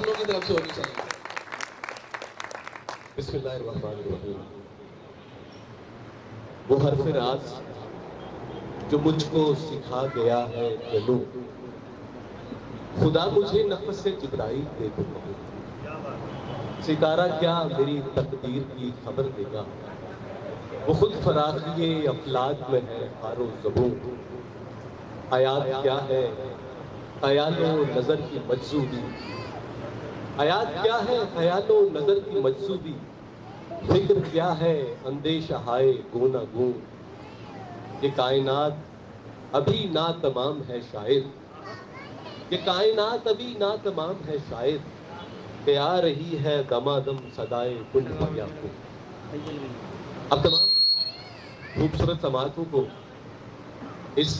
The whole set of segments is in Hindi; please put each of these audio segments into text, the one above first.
दोनों की तरफ से होनी चाहिए। बिस्मिल्लाहिर्रहमानिर्रहीम। वो हर्फ राज जो मुझको सिखा गया है चलूं, खुदा मुझे नफ्स से जिब्राइल दे दो, सितारा क्या मेरी तकदीर की खबर देगा। वो खुद फराखिए अफलाक में है हारो ज़बूं, आयात क्या है ख़यालो नज़र की मजज़ूबी, आयात क्या है ख़यालो नज़र की मजज़ूबी, फिक्र क्या है अंदेशा हाय गूना गूं। ये कायनात अभी ना तमाम है शायद, ये कायनात अभी ना तमाम है शायद, कि आ रही है दमादम सदाए कुन फयाकूं। अब तमाम खूबसूरत समातों को इस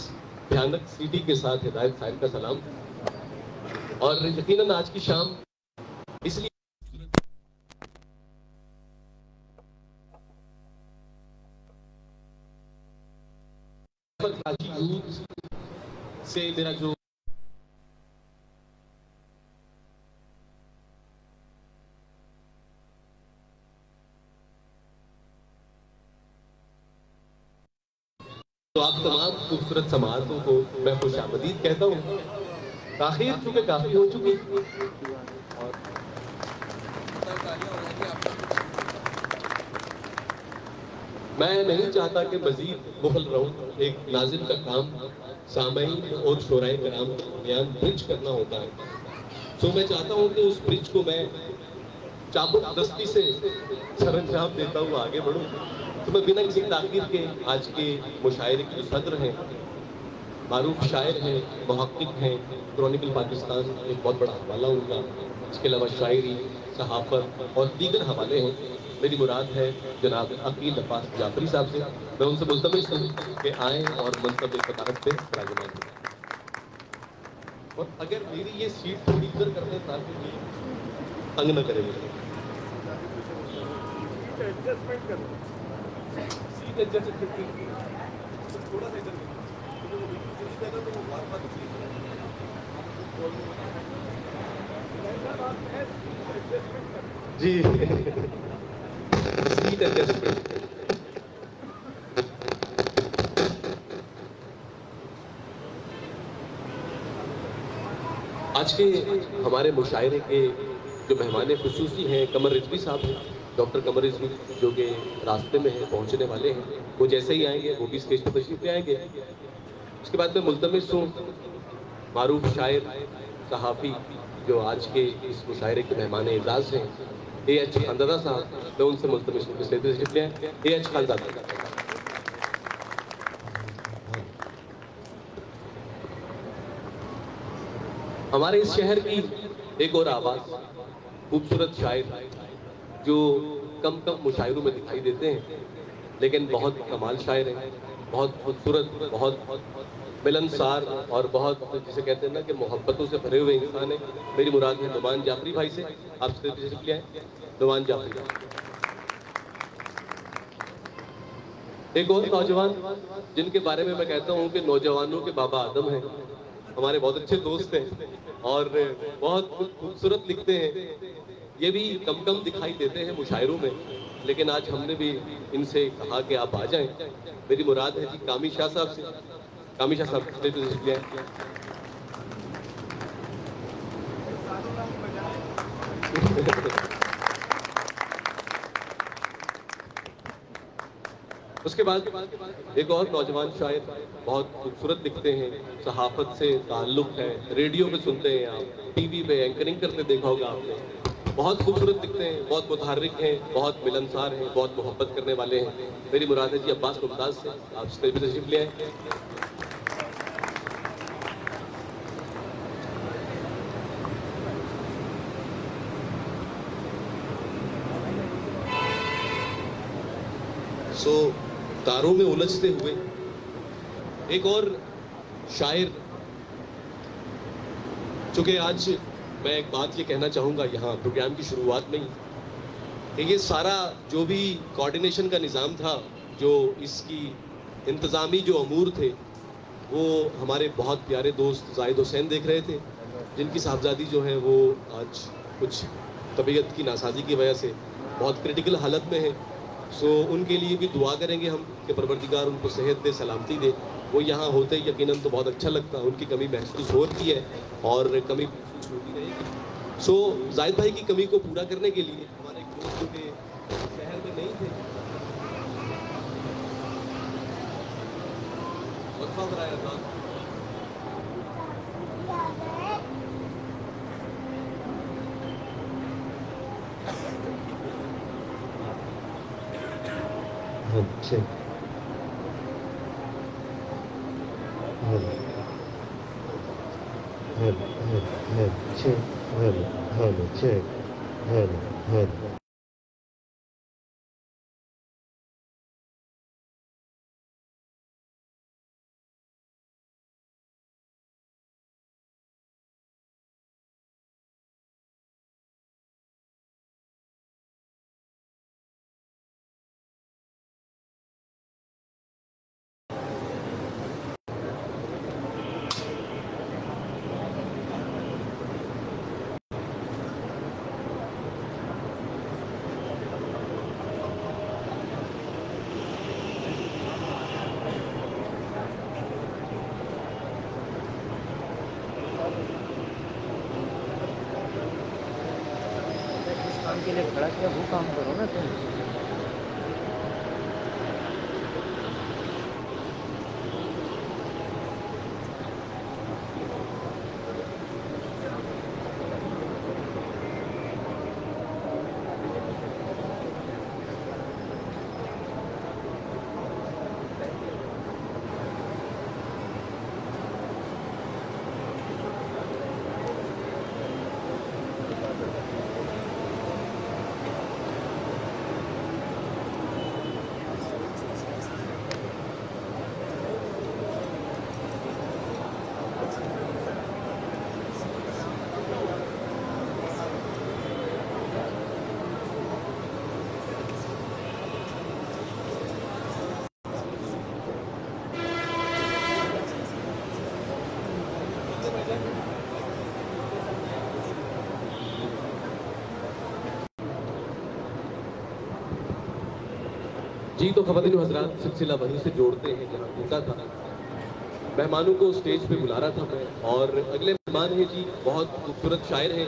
भयानक सीडी के साथ हिदायत साहिब का सलाम। और यकीनन आज की शाम इसलिए से मेरा जो तो आप तमाम खूबसूरत समातों को मैं खुशामदीद कहता हूँ। ताखीर चूंकि काफी हो चुकी और मैं नहीं चाहता कि मजीद मुगल रहूं। एक नाज़िम का काम सामईन और शोराए कराम के दरमियान ब्रिज करना होता है। तो मैं चाहता हूं कि उस ब्रिज को मैं चाबुक दस्ती से सरंजाम देता हुआ आगे बढ़ूं। तो मैं बिना किसी ताकीर के आज के मुशायरे के सदर हैं, मारूफ शायर हैं, मुहक्किक हैं, क्रॉनिकल पाकिस्तान एक बहुत बड़ा हवाला उनका, इसके अलावा शायरी, सहाफत और दीगर हवाले हैं। मेरी मुराद है जनाब अकील अब्बास जाफरी साहब से। मैं उनसे मुल्तमिस हूँ कि आएँ और मंतब फतारत पे विराजमान हो। और अगर मेरी ये सीट थोड़ी इधर कर दें ताकि तंग न करें मुझे। सीट एडजस्ट थोड़ा सा इधर जी सीट एडजस्टमेंट। आज के हमारे मुशायरे के जो मेहमान खुसूसी हैं कमर रिजवी साहब हैं, डॉक्टर कमर रिजवी, जो कि रास्ते में हैं, पहुंचने वाले हैं। वो जैसे ही आएंगे वो भी स्टेज पर तशरीफ ले आएंगे। उसके बाद मैं मुल्तमिस हूँ मारूफ शायर सहाफ़ी जो आज के इस मुशायरे के मेहमान एजाज़ हैं, ए.एच. खानज़ादा साहब। मैं उनसे मुल्तमिस हूँ स्टेज पर तशरीफ ले आएं। ए.एच. खानज़ादा। हमारे इस शहर की एक और आवाज़, खूबसूरत शायर जो कम कम मुशायरों में दिखाई देते हैं लेकिन बहुत कमाल शायर हैं, बहुत खूबसूरत, बहुत मिलनसार और बहुत जिसे कहते हैं ना कि मोहब्बतों से भरे हुए इंसान है। मेरी मुराद है नुमान जाफरी भाई से। आप से तशरीफ ले आए नुमान जाफरी। एक और नौजवान जिनके बारे में मैं कहता हूँ कि नौजवानों के बाबा आदम हैं, हमारे बहुत अच्छे दोस्त हैं और बहुत खूबसूरत लिखते हैं। ये भी कम कम दिखाई देते हैं मुशायरों में, लेकिन आज हमने भी इनसे कहा कि आप आ जाएं। मेरी मुराद है जी कामी शाह साहब से। कामी शाह साहब से उसके बाद एक और नौजवान शायर बहुत खूबसूरत लिखते हैं, सहाफत से ताल्लुक है, रेडियो पे सुनते हैं आप, टीवी पे एंकरिंग करते देखा होगा आपने। बहुत खूबसूरत लिखते हैं, बहुत मुतहर्रिक हैं, बहुत मिलनसार हैं, बहुत मोहब्बत करने वाले हैं। मेरी मुराद है जी अब्बास मुमताज से। आप स्टेज पे तशरीफ ले आए। तारों में उलझते हुए एक और शायर, चूंकि आज मैं एक बात ये कहना चाहूँगा यहाँ प्रोग्राम की शुरुआत में ही कि ये सारा जो भी कोऑर्डिनेशन का निज़ाम था, जो इसकी इंतज़ामी जो अमूर थे, वो हमारे बहुत प्यारे दोस्त जाहिद हुसैन देख रहे थे। जिनकी साहबजादी जो है वो आज कुछ तबीयत की नासाजी की वजह से बहुत क्रिटिकल हालत में है। सो उनके लिए भी दुआ करेंगे हम कि परवरदिगार उनको सेहत दे, सलामती दे। वो यहाँ होते यकीनन तो बहुत अच्छा लगता, उनकी कमी महसूस होती है और कमी महसूस होती रहेगी। सो जाहिद भाई की कमी को पूरा करने के लिए हमारे एक दोस्त जो कि शहर में नहीं थे, वक्फा कराया था। check. Check. काम के लिए खड़ा किया वो काम करो ना तुम। जी तो ख़वातीन हज़रात, सिलसिला वहीं से जोड़ते हैं जहाँ टूटा था। मेहमानों को स्टेज पे बुला रहा था मैं, और अगले मेहमान हैं जी, बहुत खूबसूरत शायर हैं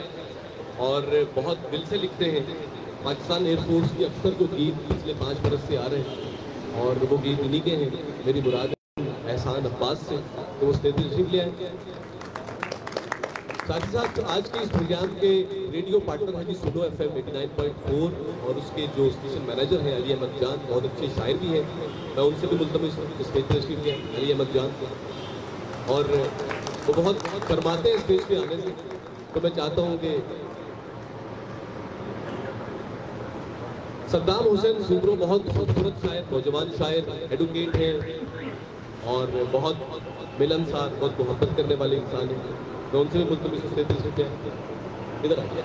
और बहुत दिल से लिखते हैं। पाकिस्तान एयरफोर्स की अक्सर को गीत पिछले 5 बरस से आ रहे हैं और वो गीत इन्हीं के हैं। मेरी मुराद एहसान अब्बास से, तो वो स्टेज तशरीफ ले आए। साथ ही साथ आज के इस प्रोग्राम के रेडियो पार्टनर हैं जी सुनो FM 89.4 और उसके जो स्टेशन मैनेजर हैं अली अहमद जान, बहुत अच्छे शायर भी हैं। मैं उनसे भी मुल्तमिस स्टेज पर तशरीफ लिया अली अहमद जान को, और वो बहुत फरमाते हैं स्टेज पे आने से। तो मैं चाहता हूँ कि सद्दाम हुसैन सूब्रो बहुत खूबसूरत शायर, नौजवान शायर, एडवोकेट हैं और बहुत मिलनसार, बहुत मोहब्बत करने वाले इंसान हैं। मैं उनसे भी मुल्तमिस स्टेज पे तशरीफ लिया। इधर आइए,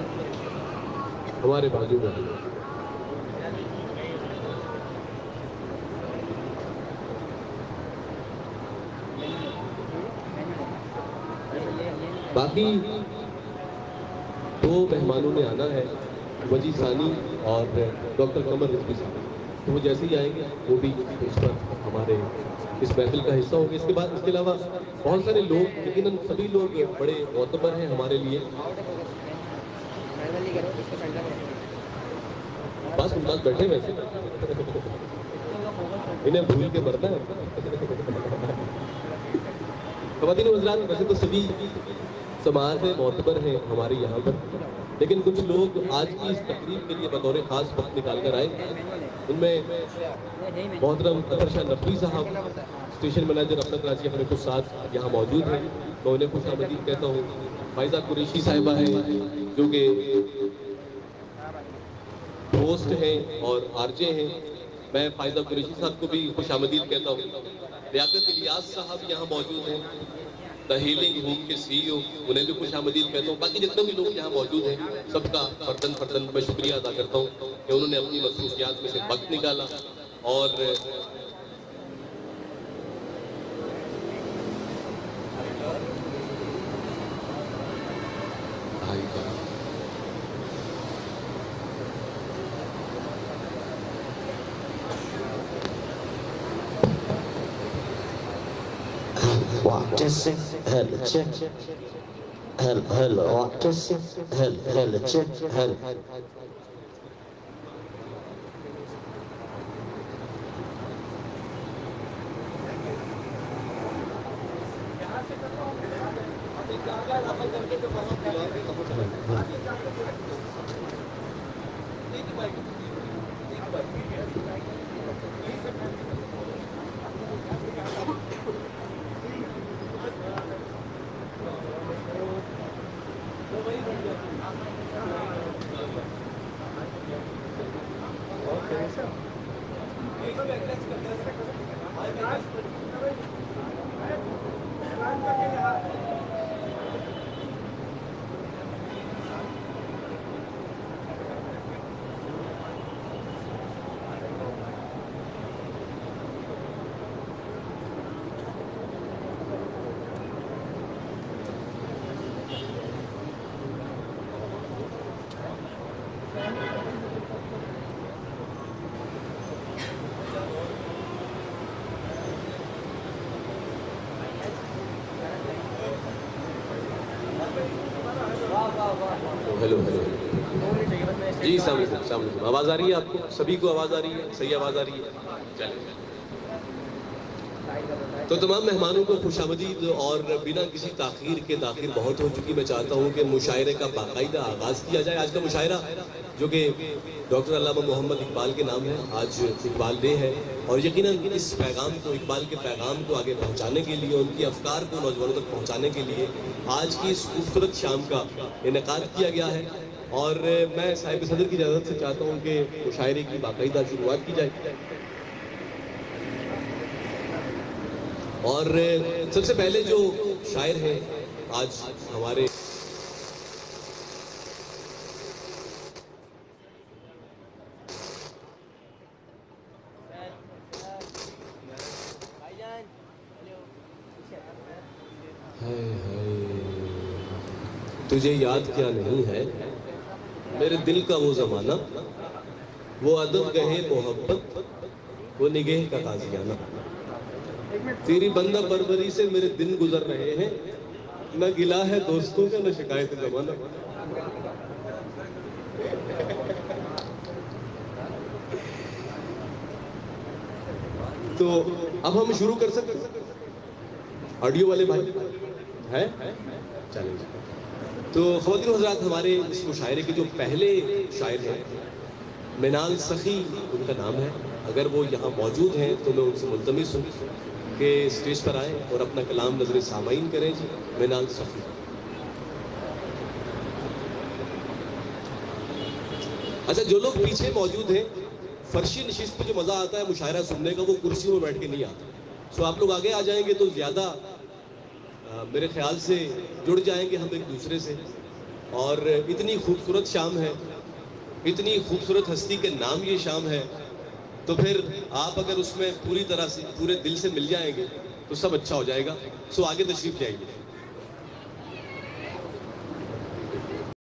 हमारे बाजू में आइए। बाकी 2 मेहमानों ने आना है, वजी सानी और डॉक्टर कमर रिजवी साहब। तो वो जैसे ही आएंगे वो भी इस पर हमारे इस महफिल का हिस्सा होंगे। इसके बाद इसके अलावा बहुत सारे लोग, लेकिन सभी लोग बड़े मोतबर हैं हमारे लिए। बस उन पास बैठे वैसे इन्हें भूल के मरना है। ख़वातीन हज़रात, वैसे तो सभी समाज में मोतबर हैं हमारे यहाँ पर, लेकिन कुछ लोग आज की इस तकरीब के लिए बतौर ख़ास वक्त निकाल कर आए। उनमें मोहतरम अतर शाह नकवी साहब, स्टेशन मैनेजर अपना कराची अपने कुछ साथ यहाँ मौजूद हैं, मैं उन्हें खुश आमदीद कहता हूँ। फायजा कुरैशी साहिबा हैं जो कि होस्ट हैं और आरजे हैं, मैं फायजा कुरैशी साहब को भी खुश आमदीद कहता हूँ। लियाकत इलियास साहब यहाँ मौजूद हैं, द हीलिंग होम के CEO, उन्हें भी खुश आमदीद कहता हूँ। बाकी जितने भी लोग यहाँ मौजूद हैं सबका फर्दन फर्दन मैं शुक्रिया अदा करता हूँ कि उन्होंने अपनी मसरूफियात में से वक्त निकाला। और बाकायदा। Testing, hello, check. Hello, testing, hello, check, hello. Hello hello जी, सलाम अलैकुम। आवाज़ आ रही है आपको? सभी को आवाज़ आ रही है? सही आवाज़ आ रही है? चलिए। तो तमाम मेहमानों को खुशामदीद, और बिना किसी ताख़ीर के ताख़ीर बहुत हो चुकी, मैं चाहता हूँ कि मुशायरे का बाकायदा आगाज़ किया जाए। आज का मुशायरा जो कि डॉक्टर अल्लामा मोहम्मद इकबाल के नाम है, आज इकबाल डे है, और यकीनन इस पैगाम को, इकबाल के पैगाम को आगे पहुँचाने के लिए, उनकी अफकार को नौजवानों तक पहुँचाने के लिए आज की इस खूबसूरत शाम का इनेकाद किया गया है। और मैं साहिब सदर की इजाज़त से चाहता हूँ कि मुशायरे की बाकायदा शुरुआत की जाए। और सबसे पहले जो शायर हैं आज हमारे तुझे याद क्या नहीं है मेरे दिल का वो ज़माना, वो अदब गहे मोहब्बत, वो निगह का ताज़ियाना। तेरी बंदा परवरी से मेरे दिन गुजर रहे हैं, न गिला है दोस्तों का न शिकायत ज़माना। तो अब हम शुरू कर सकते हैं? ऑडियो वाले भाई है? चलिए। तो ख़वातीन हज़रात, हमारे इस मुशायरे के जो पहले शायर हैं, मिनाल सखी उनका नाम है। अगर वो यहाँ मौजूद हैं तो मैं उनसे मुल्तमिस हूँ कि स्टेज पर आएँ और अपना कलाम नज़र सामाईन करें। जी, मिनाल सखी। अच्छा, जो लोग पीछे मौजूद हैं, फर्शी नशिस्त पे जो मज़ा आता है मुशायरा सुनने का, वो कुर्सियों में बैठ के नहीं आता। सो आप लोग आगे आ जाएंगे तो ज़्यादा मेरे ख्याल से जुड़ जाएंगे हम एक दूसरे से। और इतनी खूबसूरत शाम है, इतनी खूबसूरत हस्ती के नाम ये शाम है, तो फिर आप अगर उसमें पूरी तरह से, पूरे दिल से मिल जाएंगे तो सब अच्छा हो जाएगा। सो आगे तशरीफ जाएंगे।